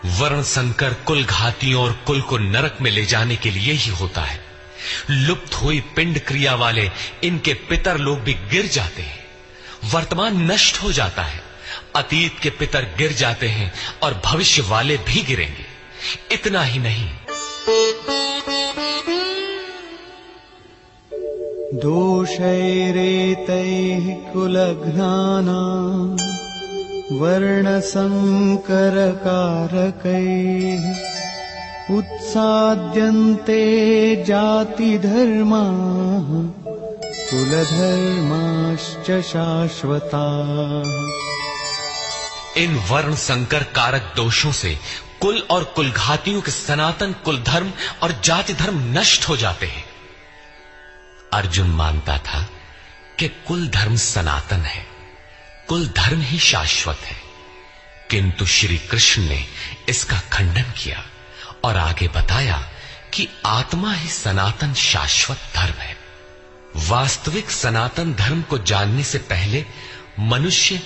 वर्ण संकर कुल घातियों और कुल को नरक में ले जाने के लिए ही होता है। लुप्त हुई पिंड क्रिया वाले इनके पितर लोग भी गिर जाते हैं। वर्तमान नष्ट हो जाता है, अतीत के पितर गिर जाते हैं और भविष्य वाले भी गिरेंगे। इतना ही नहीं, दोषैरेतैः कुलघ्नानां वर्णसंकरकारकैः उत्साद्यन्ते जातिधर्माः कुलधर्माश्च शाश्वताः। इन वर्ण संकर कारक दोषों से कुल और कुलघातियों के सनातन कुल धर्म और जाति धर्म नष्ट हो जाते हैं। अर्जुन मानता था कि कुल धर्म सनातन है, कुल धर्म ही शाश्वत है, किंतु श्री कृष्ण ने इसका खंडन किया और आगे बताया कि आत्मा ही सनातन शाश्वत धर्म है। वास्तविक सनातन धर्म को जानने से पहले मनुष्य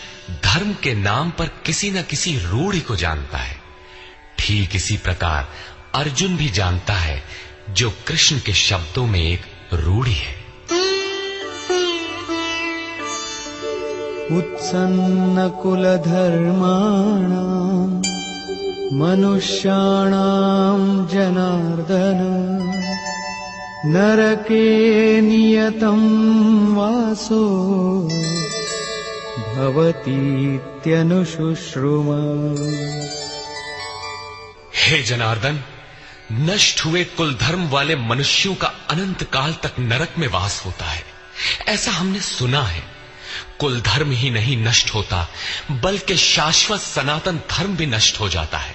धर्म के नाम पर किसी न किसी रूढ़ि को जानता है। ठीक इसी प्रकार अर्जुन भी जानता है, जो कृष्ण के शब्दों में एक रूढ़ि है। उत्सन्न कुलधर्माणां मनुष्याणां जनार्दन नरके नियतं वासो भवतीत्यनुशुश्रुमा। हे जनार्दन, नष्ट हुए कुल धर्म वाले मनुष्यों का अनंत काल तक नरक में वास होता है, ऐसा हमने सुना है। कुल धर्म ही नहीं नष्ट होता, बल्कि शाश्वत सनातन धर्म भी नष्ट हो जाता है।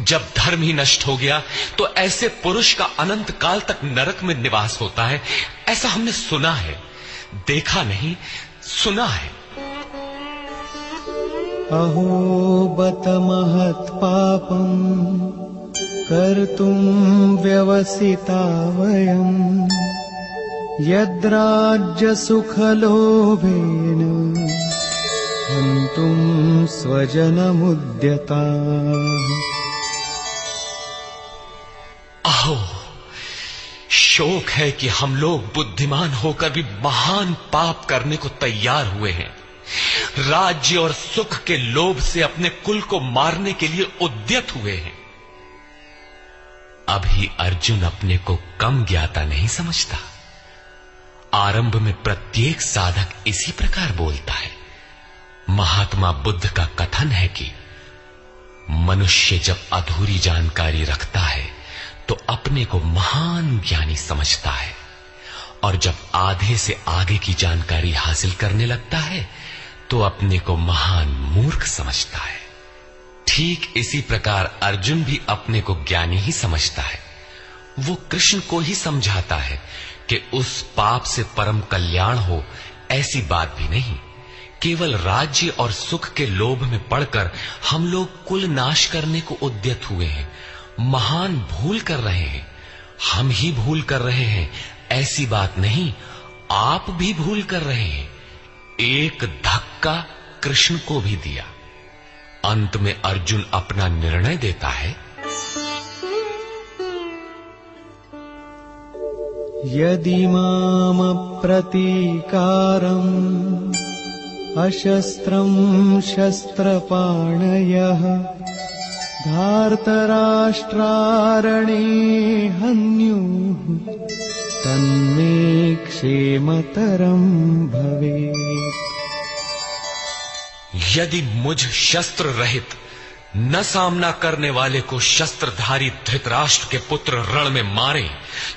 जब धर्म ही नष्ट हो गया तो ऐसे पुरुष का अनंत काल तक नरक में निवास होता है, ऐसा हमने सुना है, देखा नहीं, सुना है। अहो बत महत् पापं कर्तुं व्यवसिता वयम् यद्राज्य सुखलोभेन हन्तुं स्वजनमुद्यताः। अहो, शोक है कि हम लोग बुद्धिमान होकर भी महान पाप करने को तैयार हुए हैं। राज्य और सुख के लोभ से अपने कुल को मारने के लिए उद्यत हुए हैं। अभी अर्जुन अपने को कम ज्ञाता नहीं समझता। आरंभ में प्रत्येक साधक इसी प्रकार बोलता है। महात्मा बुद्ध का कथन है कि मनुष्य जब अधूरी जानकारी रखता है तो अपने को महान ज्ञानी समझता है, और जब आधे से आगे की जानकारी हासिल करने लगता है तो अपने को महान मूर्ख समझता है। ठीक इसी प्रकार अर्जुन भी अपने को ज्ञानी ही समझता है। वो कृष्ण को ही समझाता है कि उस पाप से परम कल्याण हो, ऐसी बात भी नहीं। केवल राज्य और सुख के लोभ में पड़कर हम लोग कुल नाश करने को उद्यत हुए हैं, महान भूल कर रहे हैं। हम ही भूल कर रहे हैं ऐसी बात नहीं, आप भी भूल कर रहे हैं। एक धक्का कृष्ण को भी दिया। अंत में अर्जुन अपना निर्णय देता है। यदि माम प्रतीकारम् अशस्त्रं शस्त्रपाणयः धार्तराष्ट्रारणे हन्युः तन्मे क्षेमतरं भवेत्। यदि मुझ शस्त्र रहित न सामना करने वाले को शस्त्रधारी धृतराष्ट्र के पुत्र रण में मारे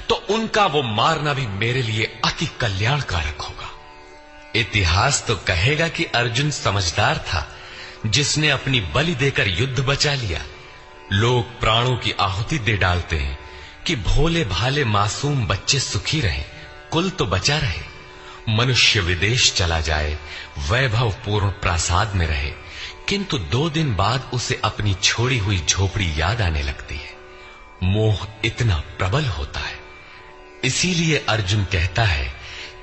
तो उनका वो मारना भी मेरे लिए अति कल्याणकारक होगा। इतिहास तो कहेगा कि अर्जुन समझदार था, जिसने अपनी बलि देकर युद्ध बचा लिया। लोग प्राणों की आहुति दे डालते हैं कि भोले भाले मासूम बच्चे सुखी रहें, कुल तो बचा रहे। मनुष्य विदेश चला जाए, वैभव पूर्ण प्रासाद में रहे, किंतु 2 दिन बाद उसे अपनी छोड़ी हुई झोपड़ी याद आने लगती है। मोह इतना प्रबल होता है। इसीलिए अर्जुन कहता है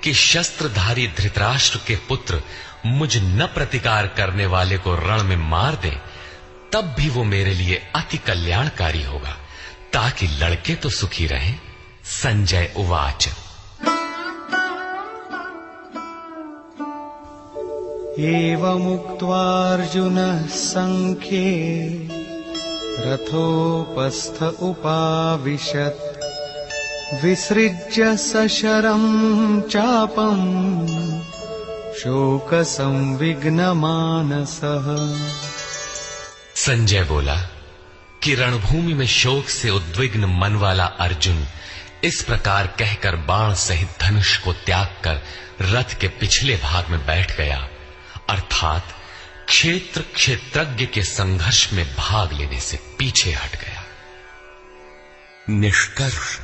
कि शस्त्रधारी धृतराष्ट्र के पुत्र मुझ न प्रतिकार करने वाले को रण में मार दे, तब भी वो मेरे लिए अति कल्याणकारी होगा, ताकि लड़के तो सुखी रहें। संजय उवाच। एवमुक्त्वार्जुनः संख्ये रथोपस्थ उपाविशत् विसृज्य सशरं चापम् शोकसंविघ्नमानसः। संजय बोला कि रणभूमि में शोक से उद्विग्न मन वाला अर्जुन इस प्रकार कहकर बाण सहित धनुष को त्याग कर रथ के पिछले भाग में बैठ गया, अर्थात क्षेत्र क्षेत्रज्ञ के संघर्ष में भाग लेने से पीछे हट गया। निष्कर्ष,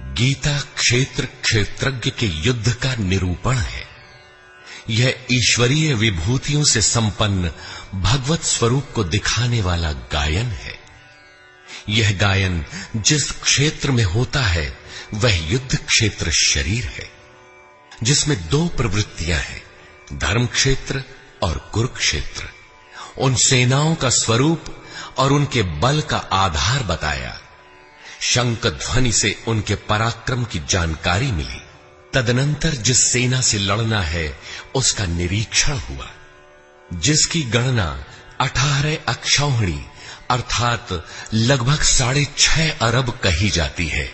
गीता क्षेत्र क्षेत्रज्ञ के युद्ध का निरूपण है। यह ईश्वरीय विभूतियों से संपन्न भगवत स्वरूप को दिखाने वाला गायन है। यह गायन जिस क्षेत्र में होता है वह युद्ध क्षेत्र शरीर है, जिसमें दो प्रवृत्तियां हैं, धर्म क्षेत्र और कुरुक्षेत्र। उन सेनाओं का स्वरूप और उनके बल का आधार बताया। शंख ध्वनि से उनके पराक्रम की जानकारी मिली। तदनंतर जिस सेना से लड़ना है उसका निरीक्षण हुआ, जिसकी गणना 18 अक्षौहिणी अर्थात लगभग 6.5 अरब कही जाती है,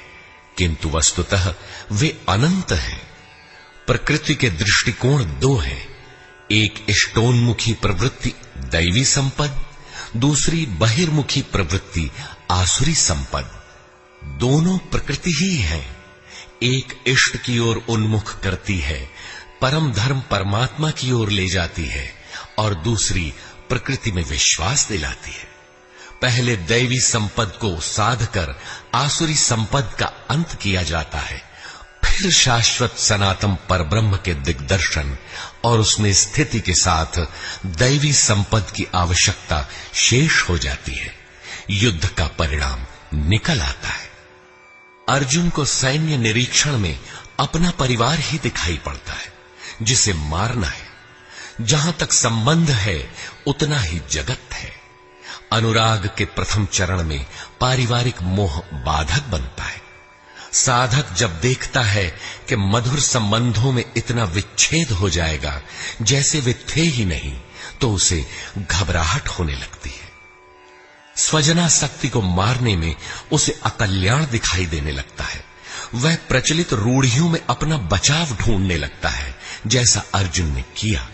किंतु वस्तुतः वे अनंत हैं। प्रकृति के दृष्टिकोण दो हैं, एक इष्टोन्मुखी प्रवृत्ति दैवी संपद, दूसरी बहिर्मुखी प्रवृत्ति आसुरी संपद। दोनों प्रकृति ही हैं। एक इष्ट की ओर उन्मुख करती है, परम धर्म परमात्मा की ओर ले जाती है, और दूसरी प्रकृति में विश्वास दिलाती है। पहले दैवी संपद को साध कर आसुरी संपद का अंत किया जाता है, फिर शाश्वत सनातन परब्रह्म के दिग्दर्शन और उसमें स्थिति के साथ दैवी संपद की आवश्यकता शेष हो जाती है। युद्ध का परिणाम निकल आता है। अर्जुन को सैन्य निरीक्षण में अपना परिवार ही दिखाई पड़ता है, जिसे मारना है। जहां तक संबंध है उतना ही जगत है। अनुराग के प्रथम चरण में पारिवारिक मोह बाधक बनता है। साधक जब देखता है कि मधुर संबंधों में इतना विच्छेद हो जाएगा जैसे वे थे ही नहीं, तो उसे घबराहट होने लगती है। स्वजनासक्ति को मारने में उसे अकल्याण दिखाई देने लगता है। वह प्रचलित रूढ़ियों में अपना बचाव ढूंढने लगता है, जैसा अर्जुन ने किया।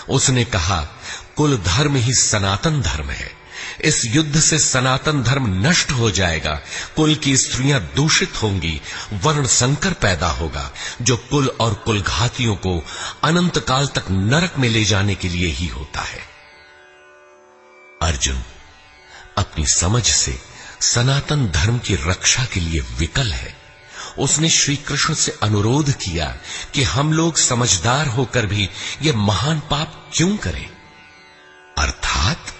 उसने कहा, कुल धर्म ही सनातन धर्म है। इस युद्ध से सनातन धर्म नष्ट हो जाएगा, कुल की स्त्रियां दूषित होंगी, वर्ण संकर पैदा होगा, जो कुल और कुलघातियों को अनंत काल तक नरक में ले जाने के लिए ही होता है। अर्जुन अपनी समझ से सनातन धर्म की रक्षा के लिए विकल है। उसने श्री कृष्ण से अनुरोध किया कि हम लोग समझदार होकर भी यह महान पाप क्यों करें। अर्थात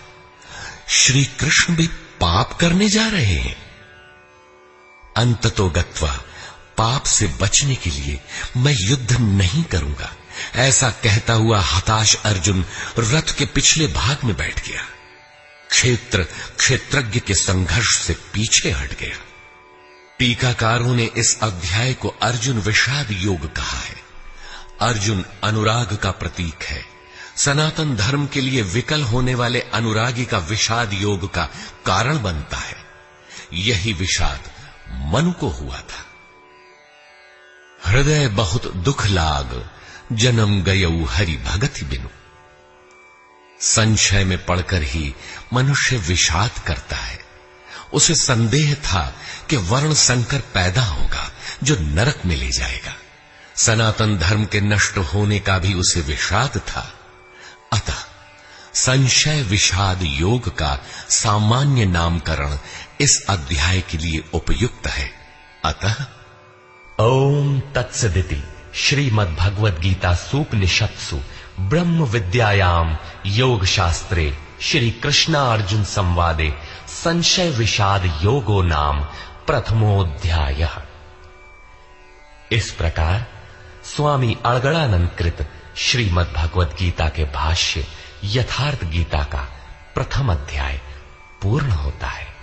श्री कृष्ण भी पाप करने जा रहे हैं। अंततो गत्वा पाप से बचने के लिए मैं युद्ध नहीं करूंगा, ऐसा कहता हुआ हताश अर्जुन रथ के पिछले भाग में बैठ गया। क्षेत्र क्षेत्रज्ञ के संघर्ष से पीछे हट गया। टीकाकारों ने इस अध्याय को अर्जुन विषाद योग कहा है। अर्जुन अनुराग का प्रतीक है। सनातन धर्म के लिए विकल होने वाले अनुरागी का विषाद योग का कारण बनता है। यही विषाद मनु को हुआ था। हृदय बहुत दुख लाग, जन्म गयऊ हरि भगति बिनु। संशय में पड़कर ही मनुष्य विषाद करता है। उसे संदेह था कि वर्ण संकर पैदा होगा जो नरक में ले जाएगा। सनातन धर्म के नष्ट होने का भी उसे विषाद था। अतः संशय विषाद योग का सामान्य नामकरण इस अध्याय के लिए उपयुक्त है। अतः ओम तत्सदिति श्रीमद् भगवद गीता सूपनिषत्सु ब्रह्म विद्यायाम योग शास्त्रे श्री कृष्णार्जुन संवादे संशय विषाद योगो नाम प्रथमोऽध्यायः। इस प्रकार स्वामी अड़गड़ानंद कृत श्रीमद् भगवद गीता के भाष्य यथार्थ गीता का प्रथम अध्याय पूर्ण होता है।